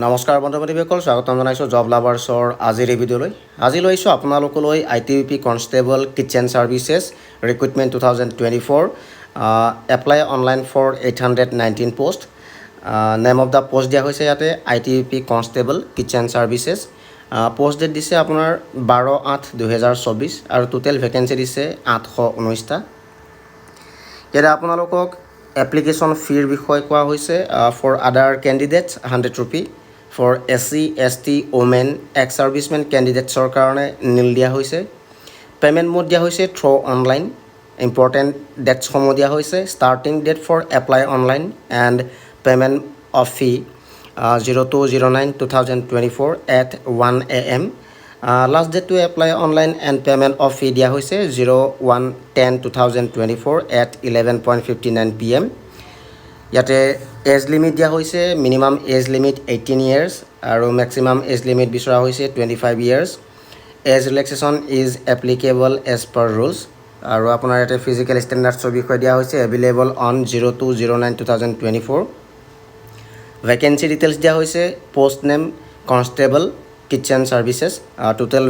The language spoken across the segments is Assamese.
নমস্কাৰ বন্ধু বান্ধৱীসকল, স্বাগতম জনাইছোঁ জব লাভাৰ্ছৰ আজিৰ এই ভিডিঅ'লৈ। আজি লৈছোঁ আপোনালোকলৈ ITBP constable kitchen services recruitment 2024 apply online for 819 post. Name of the post দিয়া হৈছে ইয়াতে ITBP constable kitchen services. Post date দিছে আপোনাৰ 12/8/2024 আৰু টোটেল ভেকেঞ্চি দিছে 819টা। ইয়াতে আপোনালোকক এপ্লিকেশ্যন ফিৰ বিষয়ে কোৱা হৈছে for other candidates 100 rupees, for SC ST women ex servicemen কেণ্ডিডেটছৰ কাৰণে নীল দিয়া হৈছে। পে'মেণ্ট মোড দিয়া হৈছে থ্ৰু অনলাইন। ইম্পৰ্টেণ্ট ডেটছসমূহ দিয়া হৈছে starting date for apply online and payment of fee 02/09/2024 at 1 AM। Last date to apply online and payment of fee দিয়া হৈছে 01/10/2024 at 11:59 PM। ইয়াতে এজ লিমিট দিয়া হৈছে মিনিমাম এজ লিমিট 18 years আৰু মেক্সিমাম এজ লিমিট বিচৰা হৈছে 25 years। Age relaxation is applicable as per rules. আৰু আপোনাৰ ইয়াতে ফিজিকেল ষ্টেণ্ডাৰ্ডছৰ বিষয়ে দিয়া হৈছে এভেইলেবল অন 02/09/2024। ভেকেঞ্চি ডিটেইলছ দিয়া হৈছে post name constable kitchen services. Total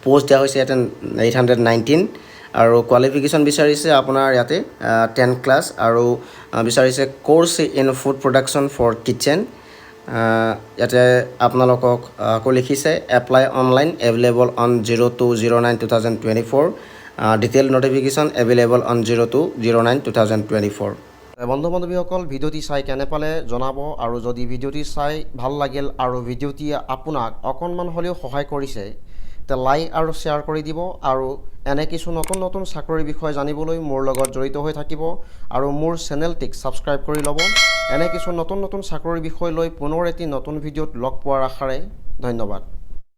post দিয়া হৈছে ইয়াতে 819 আৰু কোৱালিফিকেশ্যন বিচাৰিছে আপোনাৰ ইয়াতে 10 ক্লাছ আৰু বিচাৰিছে course in food production for kitchen. ইয়াতে আপোনালোকক আকৌ লিখিছে apply online available on 02/09/2024। Detail notification available on 02/09/2024। বন্ধু বান্ধৱীসকল, ভিডিঅ'টি চাই কেনে পালে জনাব আৰু যদি ভিডিঅ'টি চাই ভাল লাগিল আৰু ভিডিঅ'টি আপোনাক অকণমান হ'লেও সহায় কৰিছে তে লাইক আৰু শ্বেয়াৰ কৰি দিব আৰু এনে কিছু নতুন নতুন চাকৰিৰ বিষয়ে জানিবলৈ মোৰ লগত জড়িত হৈ থাকিব আৰু মোৰ চেনেলটিক ছাবস্ক্ৰাইব কৰি ল'ব। এনে কিছু নতুন নতুন চাকৰিৰ বিষয় লৈ পুনৰ এটি নতুন ভিডিঅ'ত লগ পোৱাৰ আশাৰে ধন্যবাদ।